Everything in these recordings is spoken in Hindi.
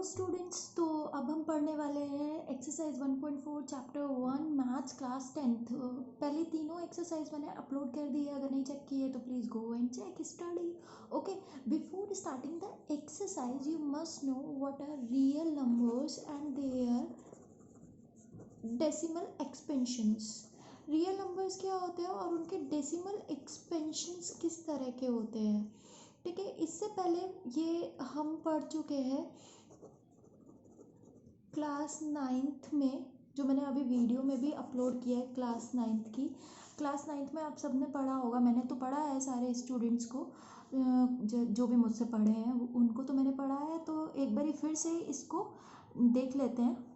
स्टूडेंट्स, तो अब हम पढ़ने वाले हैं exercise 1.4 chapter 1 maths class 10th। पहले तीनों एक्सरसाइज मैंने अपलोड कर दी है, अगर नहीं चेक की है तो please go and check study. Okay, before starting the exercise you must know what are real numbers and their decimal expansions. Real numbers क्या होते हैं और उनके डेसिमल एक्सपेंशंस किस तरह के होते हैं। ठीक है, इससे पहले ये हम पढ़ चुके हैं क्लास 9th में, जो मैंने अभी वीडियो में भी अपलोड किया है क्लास 9th की। क्लास 9th में आप सब ने पढ़ा होगा, मैंने तो पढ़ा है सारे स्टूडेंट्स को, जो भी मुझसे पढ़े हैं उनको तो मैंने पढ़ा है, तो एक बारी फिर से इसको देख लेते हैं।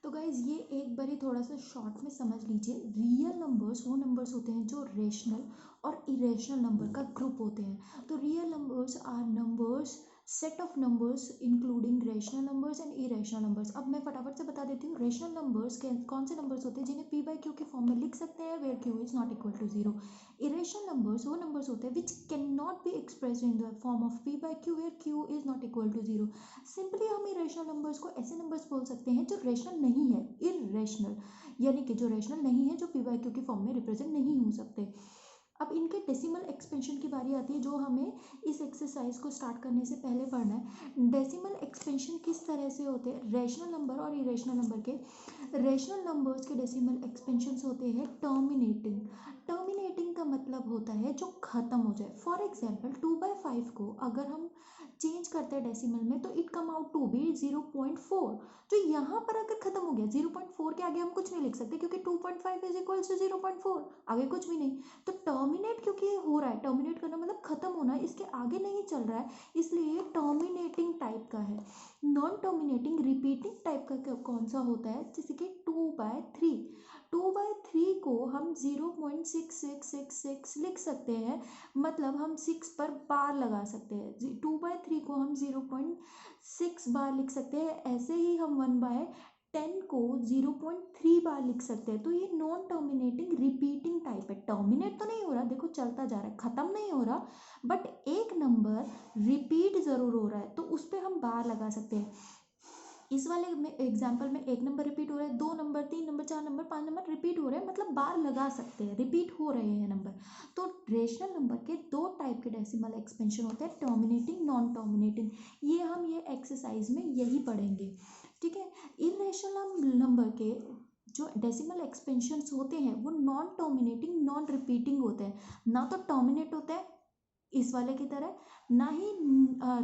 तो गाइज़ ये एक बारी थोड़ा सा शॉर्ट में समझ लीजिए। रियल नंबर्स वो नंबर्स होते हैं जो रेशनल और इरेशनल नंबर का ग्रुप होते हैं। तो real numbers are numbers set of numbers including rational numbers and irrational numbers. अब मैं फटाफट से बता देती हूँ, रेशनल नंबर्स के कौन से नंबर्स होते हैं जिन्हें पी बाई क्यू के फॉर्म में लिख सकते हैं where Q is not equal to zero. Irrational numbers वो नंबर्स होते हैं which can not be expressed in the form of P by Q where Q is not equal to zero. Simply हम इरेशनल नंबर्स को ऐसे नंबर्स बोल सकते हैं जो रेशनल नहीं है, इरेशनल, यानी कि जो रेशनल नहीं है, जो पी बाई क्यू के फॉर्म में रिप्रेजेंट नहीं हो सकते। अब इनके डेसिमल एक्सपेंशन की बारी आती है, जो हमें इस एक्सरसाइज को स्टार्ट करने से पहले पढ़ना है। डेसिमल एक्सपेंशन किस तरह से होते हैं रेशनल नंबर और इरेशनल नंबर के। रेशनल नंबर्स के डेसिमल एक्सपेंशंस होते हैं टर्मिनेटिंग। टर्मिनेटिंग का मतलब होता है जो ख़त्म हो जाए। फॉर एग्जांपल 2/5 को अगर हम चेंज करते हैं डेसिमल में, तो it come out to be 0.4। तो यहाँ पर अगर ख़त्म हो गया 0.4 के आगे हम कुछ नहीं लिख सकते, क्योंकि 2.5 इज इक्वल टू 0.4, आगे कुछ भी नहीं। तो टर्मिनेट क्योंकि ये हो रहा है, टर्मिनेट करना मतलब ख़त्म होना, इसके आगे नहीं चल रहा है, इसलिए ये टर्मिनेटिंग टाइप का है। नॉन टर्मिनेटिंग रिपीटिंग टाइप का कौन सा होता है, जैसे कि 2/3। 2/3 को हम 0.6666 लिख सकते हैं, मतलब हम 6 पर बार लगा सकते हैं। 2/3 को हम 0.6 बार लिख सकते हैं। ऐसे ही हम 1/10 को 0.3 बार लिख सकते हैं। तो ये नॉन टर्मिनेटिंग रिपीटिंग टाइप है। टर्मिनेट तो नहीं हो रहा, देखो चलता जा रहा है, ख़त्म नहीं हो रहा, बट एक नंबर रिपीट ज़रूर हो रहा है, तो उस पर हम बार लगा सकते हैं। इस वाले में एग्जाम्पल में एक नंबर रिपीट हो रहा है, 2 number, 3 number, 4 number, 5 number repeat हो रहे हैं, मतलब बार लगा सकते हैं, रिपीट हो रहे हैं नंबर। तो रेशनल नंबर के दो टाइप के डेसिमल एक्सपेंशन होते हैं, टर्मिनेटिंग, नॉन टर्मिनेटिंग। ये हम ये एक्सरसाइज में यही पढ़ेंगे। ठीक है, इरेशनल नंबर के जो डेसिमल एक्सपेंशंस होते हैं वो नॉन टर्मिनेटिंग, नॉन रिपीटिंग होते हैं। ना तो टर्मिनेट होते हैं इस वाले की तरह, ना ही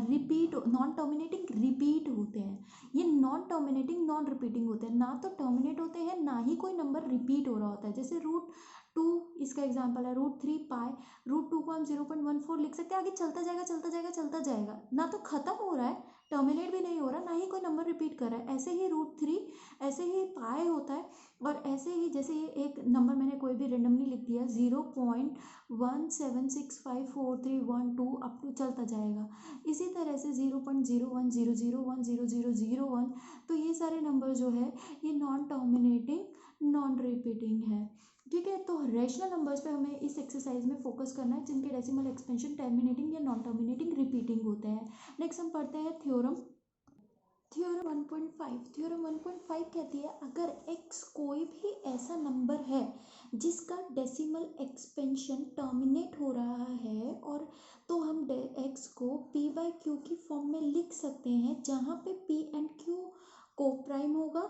रिपीट, नॉन टर्मिनेटिंग रिपीट होते हैं। ये नॉन टर्मिनेटिंग, नॉन रिपीटिंग होते हैं, ना तो टर्मिनेट होते हैं, ना ही कोई नंबर रिपीट हो रहा होता है। जैसे √2 इसका एग्जांपल है, √3 पाई, √2 को हम 0.14 लिख सकते हैं, आगे चलता जाएगा चलता जाएगा चलता जाएगा, ना तो ख़त्म हो रहा है, टर्मिनेट भी नहीं हो रहा, ना ही कोई नंबर रिपीट कर रहा है। ऐसे ही √3, ऐसे ही पाई होता है, और ऐसे ही जैसे ये एक नंबर मैंने कोई भी रेंडमली लिख दिया 0.1765431 अप टू चलता जाएगा। इसी तरह से 0.0100100001, तो ये सारे नंबर जो है ये नॉन टर्मिनेटिंग, नॉन रिपीटिंग है। ठीक है, तो रेशनल नंबर्स पे हमें इस एक्सरसाइज में फोकस करना है, जिनके डेसिमल एक्सपेंशन टर्मिनेटिंग या नॉन टर्मिनेटिंग रिपीटिंग होते हैं। नेक्स्ट हम पढ़ते हैं थ्योरम 1.5। थ्योरम 1.5 कहती है, अगर x कोई भी ऐसा नंबर है जिसका डेसिमल एक्सपेंशन टर्मिनेट हो रहा है, और तो हम x को p बाई क्यू की फॉर्म में लिख सकते हैं, जहाँ पे p एंड q को प्राइम होगा,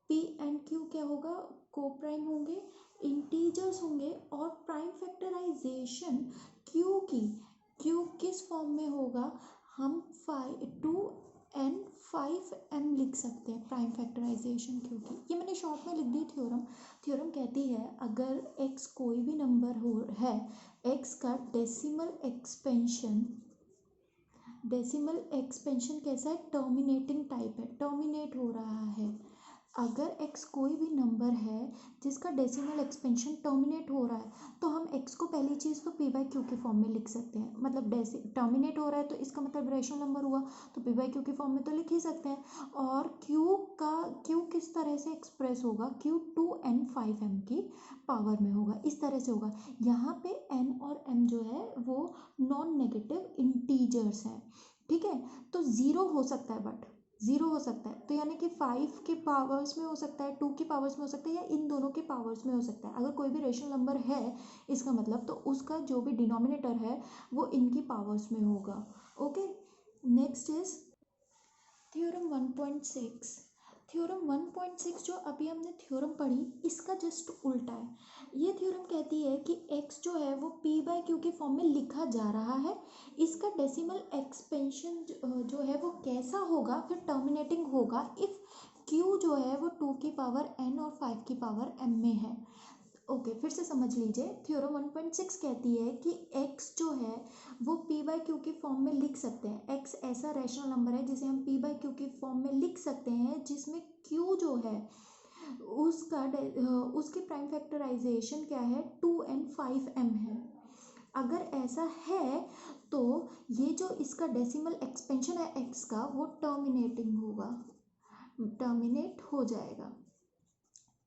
p एंड q क्या होगा, को प्राइम होंगे, इंटीजर्स होंगे, और प्राइम फैक्टराइजेशन q की, q किस फॉर्म में होगा, हम 2n5m लिख सकते हैं प्राइम फैक्टराइजेशन q की। ये मैंने शॉर्ट में लिख दी थ्योरम। थ्योरम कहती है, अगर x कोई भी नंबर हो है, x का डेसिमल एक्सपेंशन कैसा है, टर्मिनेटिंग टाइप है, टर्मिनेट हो रहा है। अगर x कोई भी नंबर है जिसका डेसिमल एक्सपेंशन टर्मिनेट हो रहा है, तो हम x को पहली चीज़ तो p बाई क्यू के फॉर्म में लिख सकते हैं, मतलब टर्मिनेट हो रहा है तो इसका मतलब रेशनल नंबर हुआ, तो p बाई क्यू के फॉर्म में तो लिख ही सकते हैं। और q किस तरह से एक्सप्रेस होगा, q 2n5m की पावर में होगा, इस तरह से होगा। यहाँ पे n और m जो है वो नॉन नेगेटिव इंटीजर्स हैं। ठीक है। तो ज़ीरो हो सकता है, बट ज़ीरो हो सकता है, तो यानी कि 5 के पावर्स में हो सकता है, 2 के पावर्स में हो सकता है, या इन दोनों के पावर्स में हो सकता है। अगर कोई भी रेशनल नंबर है इसका मतलब, तो उसका जो भी डिनोमिनेटर है वो इनकी पावर्स में होगा। Okay, next is theorem 1.6। Theorem 1.6 जो अभी हमने थ्योरम पढ़ी, इसका जस्ट उल्टा है। ये थ्योरम कहती है कि x जो है वो p/q के फॉर्म में लिखा जा रहा है। इसका डेसिमल एक्सपेंशन जो है वो कैसा होगा, फिर टर्मिनेटिंग होगा इफ़ q जो है वो 2 की पावर n और 5 की पावर m में है। ओके, फिर से समझ लीजिए। थ्योरम 1.6 कहती है कि x जो है वो p/q के फॉर्म में लिख सकते हैं। x ऐसा रैशनल नंबर है जिसे हम p/q के फॉर्म में लिख सकते हैं, जिसमें q जो है उसका उसकी प्राइम फैक्टराइजेशन क्या है, 2n 5m है। अगर ऐसा है तो ये जो इसका डेसिमल एक्सपेंशन है x का, वो टर्मिनेटिंग होगा, टर्मिनेट हो जाएगा।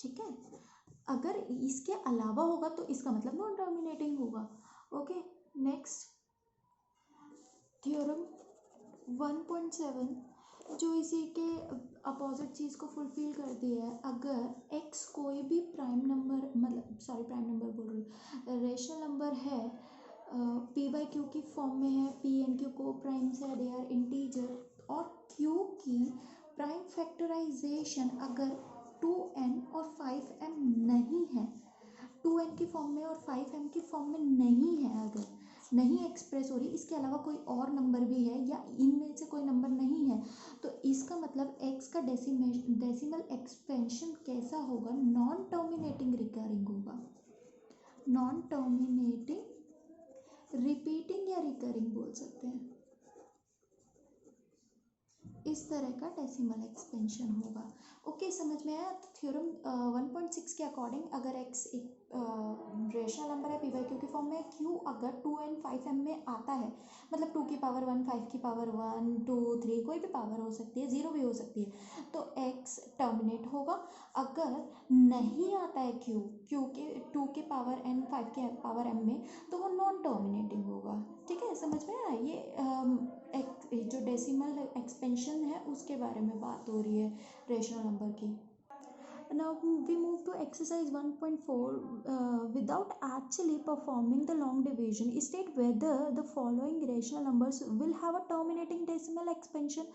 ठीक है, अगर इसके अलावा होगा तो इसका मतलब नॉन टर्मिनेटिंग होगा। ओके, नेक्स्ट थ्योरम 1.7 जो इसी के अपोजिट चीज़ को फुलफिल करती है। अगर x कोई भी प्राइम नंबर, मतलब सॉरी प्राइम नंबर बोल रही हूँ, रेशनल नंबर है, p/q की फॉर्म में है, p and q को प्राइम्स है, दे आर इंटीजर, और q की प्राइम फैक्टराइजेशन अगर 2n और 5m नहीं है, 2n की फॉर्म में और 5m की फॉर्म में नहीं है, अगर नहीं एक्सप्रेस हो रही, इसके अलावा कोई और नंबर भी है या इनमें से कोई नंबर नहीं है, तो इसका मतलब x का डेसिमल एक्सपेंशन कैसा होगा, नॉन टर्मिनेटिंग रिकरिंग होगा। नॉन टर्मिनेटिंग रिपीटिंग या रिकरिंग बोल सकते हैं, इस तरह का डेसिमल एक्सपेंशन होगा। ओके, समझ में आया। तो थ्योरम 1.6 के अकॉर्डिंग अगर x एक रेशनल नंबर है, p/q की फॉर्म में, q अगर 2n 5m में आता है, मतलब 2 की पावर 1, 5 की पावर 1, 2, 3 कोई भी पावर हो सकती है, 0 भी हो सकती है, तो x टर्मिनेट होगा। अगर नहीं आता है q के 2 के पावर n 5 के पावर m में, तो वो नॉन टर्मिनेटिंग होगा। ठीक है, समझ में आया। ये जो डेसिमल एक्सपेंशन है उसके बारे में बात हो रही है रेशनल नंबर की। Now we move to exercise 1.4. Without actually performing the long division, state whether the following rational numbers will have a terminating decimal expansion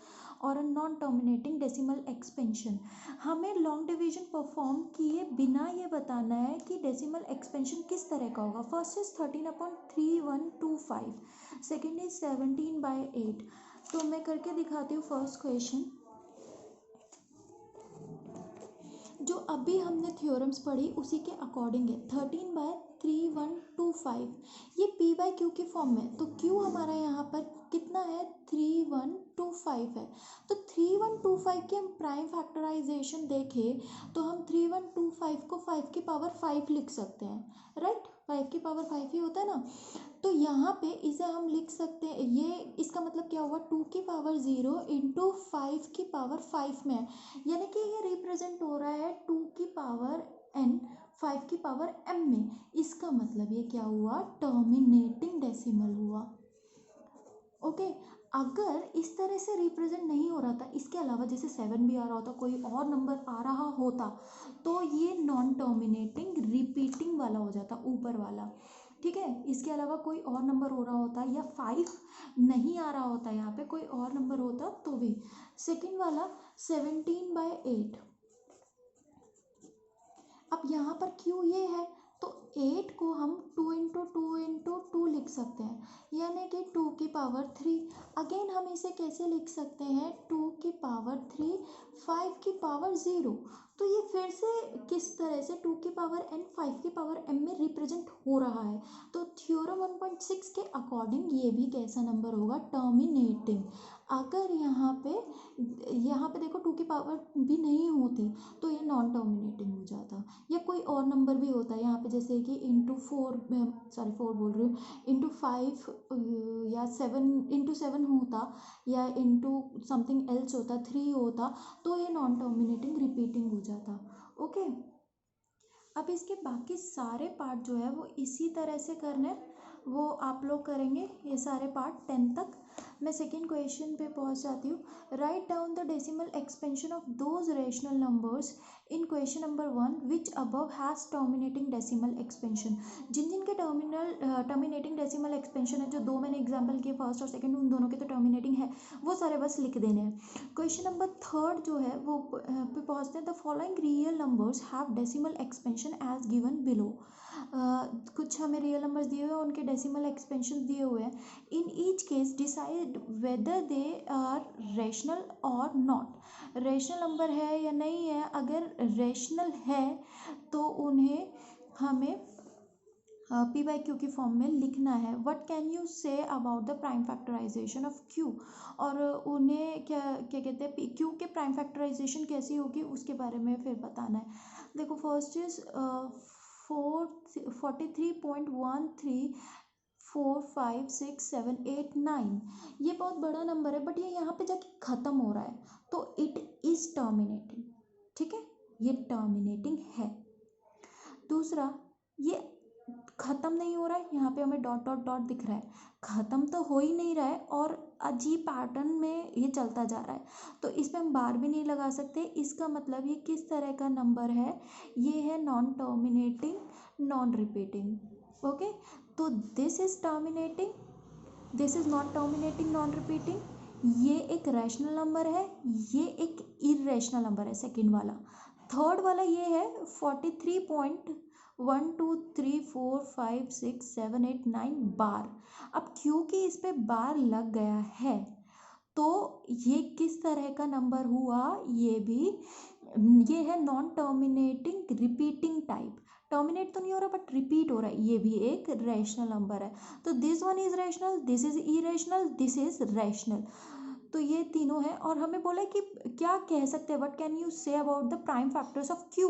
or a non-terminating decimal expansion. हमें long division perform किए बिना ये बताना है कि decimal expansion किस तरह का होगा। First is 13/3125, second is 17/8. तो मैं करके दिखाती हूँ फर्स्ट क्वेश्चन। जो अभी हमने थ्योरम्स पढ़ी उसी के अकॉर्डिंग है। 13/3125 ये p/q की फॉर्म में, तो q हमारा यहाँ पर कितना है, 3125 है। तो 3125 की हम प्राइम फैक्टराइजेशन देखें तो हम 3125 को 5 की पावर 5 लिख सकते हैं, राइट। 5 की पावर 5 ही होता है ना। तो यहाँ पे इसे हम लिख सकते हैं, ये इसका मतलब क्या हुआ, 2 की पावर 0 इंटू 5 की पावर 5 में है, यानी कि ये रिप्रेजेंट हो रहा है 2 की पावर n 5 की पावर m में। इसका मतलब ये क्या हुआ, टर्मिनेटिंग डेसिमल हुआ। ओके, अगर इस तरह से रिप्रेजेंट नहीं हो रहा था, इसके अलावा जैसे 7 भी आ रहा होता, कोई और नंबर आ रहा होता, तो ये नॉन टर्मिनेटिंग रिपीटिंग वाला हो जाता, ऊपर वाला। ठीक है, इसके अलावा कोई और नंबर हो रहा होता या 5 नहीं आ रहा होता, यहाँ पे कोई और नंबर होता तो भी। सेकंड वाला 17/8। अब यहाँ पर क्यों ये है, तो 8 को हम 2 इंटू 2 इंटू 2 लिख सकते हैं, यानी कि 2 की पावर 3। अगेन हम इसे कैसे लिख सकते हैं, 2 की पावर 3 5 की पावर 0। तो ये फिर से किस तरह से 2 की पावर n 5 की पावर m में रिप्रेजेंट हो रहा है। तो थ्योरम 1.6 के अकॉर्डिंग ये भी कैसा नंबर होगा, टर्मिनेटिंग। अगर यहाँ पे देखो 2 की पावर भी नहीं होती तो ये नॉन टर्मिनेटिंग हो जाता, या कोई और नंबर भी होता है यहाँ पे, जैसे कि इंटू 4 बोल रही हूँ, इंटू 5 या 7 होता, या इंटू समथिंग एल्स होता, 3 होता, तो ये नॉन टर्मिनेटिंग रिपीटिंग हो जाता। ओके, अब इसके बाकी सारे पार्ट जो है वो इसी तरह से करने, वो आप लोग करेंगे ये सारे पार्ट 10 तक। मैं सेकेंड क्वेश्चन पे पहुंच जाती हूँ। Right down the decimal expansion of those rational numbers in question number 1 which above has terminating decimal expansion. जिन जिन के टर्मिनेटिंग डेसिमल एक्सपेंशन है, जो दो मैंने एग्जाम्पल किए फर्स्ट और सेकंड, उन दोनों के तो टर्मिनेटिंग है, वो सारे बस लिख देने हैं। क्वेश्चन नंबर 3 जो है वो पे पहुँचते हैं। The following real numbers have decimal expansion as given below. कुछ हमें रियल नंबर्स दिए हुए हैं, उनके डेसिमल एक्सपेंशन दिए हुए हैं। In each case decide whether they are rational और नॉट। रेशनल नंबर है या नहीं है, अगर रेशनल है तो उन्हें हमें पी बाई क्यू की फॉर्म में लिखना है। What can you say about the prime factorization of Q, और उन्हें क्या क्या कहते हैं, क्यू के प्राइम फैक्टराइजेशन कैसी होगी उसके बारे में फिर बताना है। देखो फर्स्ट इज 43.13456789। ये बहुत बड़ा नंबर है, बट ये यहाँ पे जाके ख़त्म हो रहा है, तो इट इज़ टर्मिनेटिंग। ठीक है, ये टर्मिनेटिंग है। दूसरा, ये ख़त्म नहीं हो रहा है, यहाँ पे हमें डॉट डॉट डॉट दिख रहा है, ख़त्म तो हो ही नहीं रहा है और अजीब पैटर्न में ये चलता जा रहा है, तो इस पर हम बार भी नहीं लगा सकते। इसका मतलब ये किस तरह का नंबर है, ये है non terminating non repeating. Okay, तो this is terminating, this is not terminating non repeating. ये एक रैशनल नंबर है, ये एक इरेशनल नंबर है सेकंड वाला। थर्ड वाला ये है 43.12345678 बार। अब क्योंकि इस पे बार लग गया है तो ये किस तरह का नंबर हुआ, ये है non terminating repeating type. Terminate तो नहीं हो रहा बट रिपीट हो रहा है, ये भी एक रैशनल नंबर है। तो this one is rational, this is irrational, this is rational. तो ये तीनों हैं, और हमें बोला कि क्या कह सकते हैं, what can you say about the prime factors of Q.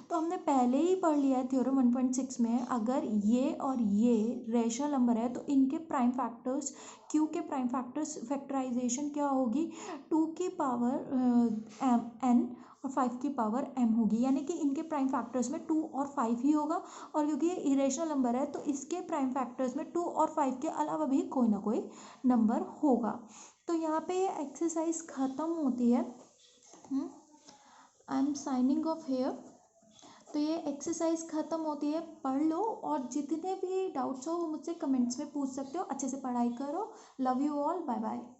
तो हमने पहले ही पढ़ लिया है थ्योरम 1.6 में, अगर ये और ये रैशनल नंबर है तो इनके प्राइम फैक्टर्स, क्यू के प्राइम फैक्टर्स फैक्टराइजेशन क्या होगी, 2 की पावर n और 5 की पावर m होगी, यानी कि इनके प्राइम फैक्टर्स में 2 और 5 ही होगा। और क्योंकि ये इरेशनल नंबर है तो इसके प्राइम फैक्टर्स में 2 और 5 के अलावा भी कोई ना कोई नंबर होगा। तो यहाँ पे ये एक्सरसाइज ख़त्म होती है। I am signing off here. तो ये एक्सरसाइज ख़त्म होती है, पढ़ लो, और जितने भी डाउट्स हो वो मुझसे कमेंट्स में पूछ सकते हो। अच्छे से पढ़ाई करो। Love you all, bye bye.